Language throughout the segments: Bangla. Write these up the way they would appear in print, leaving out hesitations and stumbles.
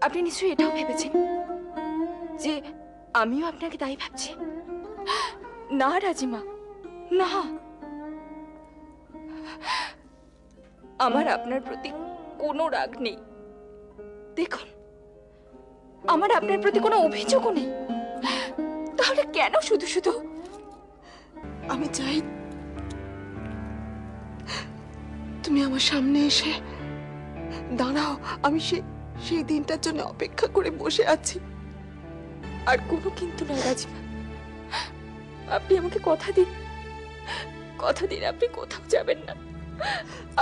আপনি নিশ্চয়ই এটাও ভেবেছেন যে আমিও আপনাকে তাই ভাবছি? না রাজিমা, না, আমার আপনার প্রতি কোনো রাগ নেই। দেখুন, আমার আপনার প্রতি কোনো অভিযোগও নেই। তাহলে কেন শুধু শুধু? আমি চাই তুমি আমার সামনে এসে দাঁড়াও। আমি সেই দিনটার জন্য অপেক্ষা করে বসে আছি। আর কোনো কিন্তু নয় রাজিমা, আপনি আমাকে কথা দিন, কথা দিন আপনি কোথাও যাবেন না,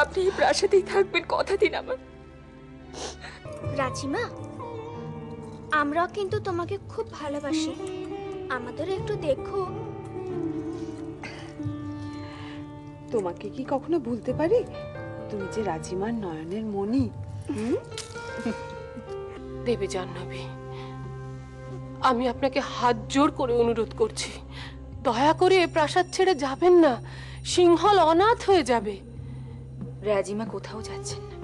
আপনি এই প্রাসাদেই থাকবেন, কথা দিন আমার। রাজিমা, আমরা কিন্তু তোমাকে খুব ভালোবাসি, আমাদের একটু দেখো। তোমাকে কি কখনো ভুলতে পারি? তুমি যে রাজিমার নয়নের মণি। দেবী জাহ্নবী, আমি আপনাকে হাত জোর করে অনুরোধ করছি, দয়া করে এ প্রাসাদ ছেড়ে যাবেন না, সিংহল অনাথ হয়ে যাবে। রাজিমা কোথাও যাচ্ছেন না।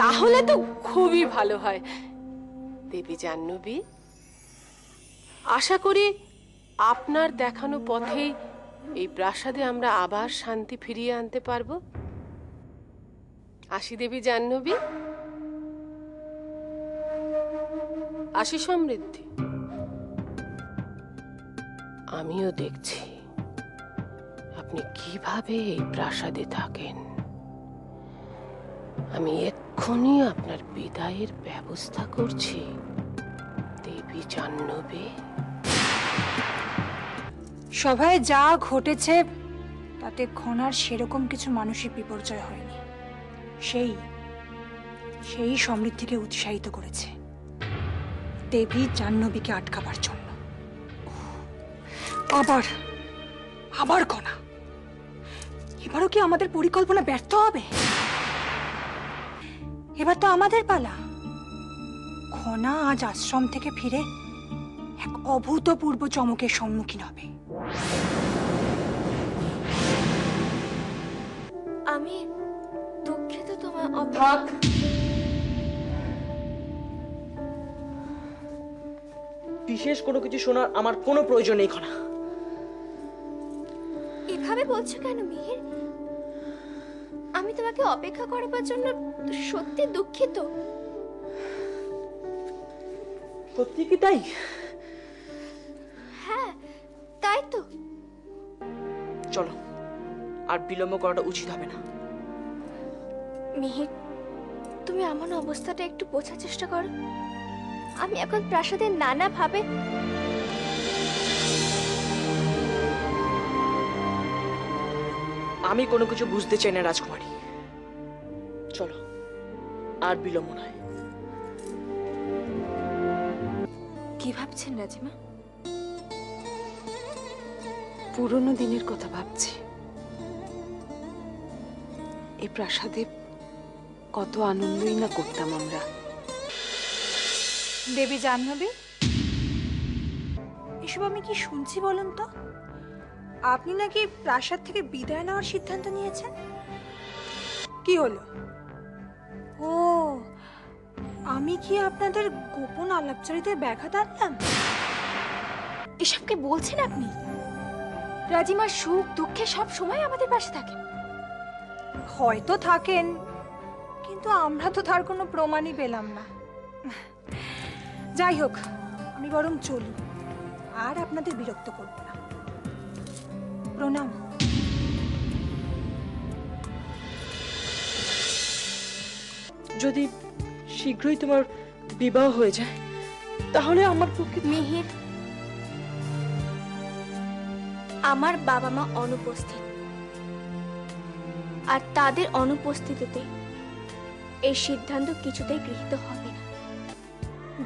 তাহলে তো খুবই ভালো হয়। দেবী জাহ্নবী, আশা করি আপনার দেখানো পথেই এই প্রাসাদে আমরা আবার শান্তি ফিরিয়ে আনতে পারবো। আসি দেবী জাহ্নবী, আসি সমৃদ্ধি। আমিও দেখছি আপনি কিভাবে এই প্রাসাদে থাকেন। আমি এক্ষুনি আপনার বিদায়ের ব্যবস্থা করছি দেবী জাহ্নবী। সভায় যা ঘটেছে তাতে ঘনার সেরকম কিছু মানসিক বিপর্যয় হয়নি। সেই সমৃদ্ধিকে উৎসাহিত করেছে দেবী জাহ্নবীকে আটকাবার জন্য। আবার ঘনা, এবারও কি আমাদের পরিকল্পনা ব্যর্থ হবে? এবার তো আমাদের পালা। ঘনা আজ আশ্রম থেকে ফিরে এক অভূতপূর্ব চমকের সম্মুখীন হবে। আমি দুঃখিত তোমার থাক, বিশেষ কোনো কিছু শোনার আমার কোনো প্রয়োজন নেই খনা। এভাবে বলছো কেন মিহির? আমি তোমাকে অপেক্ষা করাবার জন্য সত্যি দুঃখিত। সত্যি কি তাই? হ্যাঁ, তাই তো। চলো, আর বিলম্ব করাটা উচিত হবে না। মিহির, তুমি আমার অবস্থাটা একটু বোঝার চেষ্টা করো। আমি এখন প্রাসাদের নানা ভাবে আমি কোনো কিছু বুঝতে চাই না রাজকুমারী। চলো, আর বিলম্ব নয়। কি ভাবছেন রাজিমা? পুরনো দিনের কথা ভাবছি। এই প্রাসাদে কত আনন্দই না করতাম আমরা। দেবী জাহ্নবী, এসব আমি কি শুনছি বলুন তো? আপনি নাকি প্রাসাদ থেকে বিদায় নেওয়ার সিদ্ধান্ত নিয়েছেন? কি হলো? ও, আমি কি আপনাদের গোপন আলাপচারিতায় ব্যাঘাত আনলাম? এসবকে বলছেন আপনি? রাজিমার সুখ দুঃখে সব সময় আমাদের পাশে থাকেন। হয়তো থাকেন, কিন্তু আমরা তো তার কোনো প্রমাণই পেলাম না। যাই হোক, আমি বরং চলি, আর আপনাদের বিরক্ত করব না। প্রণাম। যদি শীঘ্রই তোমার বিবাহ হয়ে যায় তাহলে আমার পক্ষে। মিহির, আমার বাবা মা অনুপস্থিত, আর তাদের অনুপস্থিতিতে এই সিদ্ধান্ত কিছুতেই গৃহীত হবে না।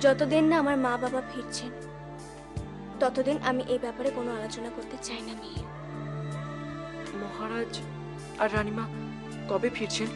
যতদিন না আমার মা বাবা ফিরছেন, ততদিন আমি এই ব্যাপারে কোনো আলোচনা করতে চাই না। মিহির, মহারাজ আর রানীমা কবে ফিরছেন?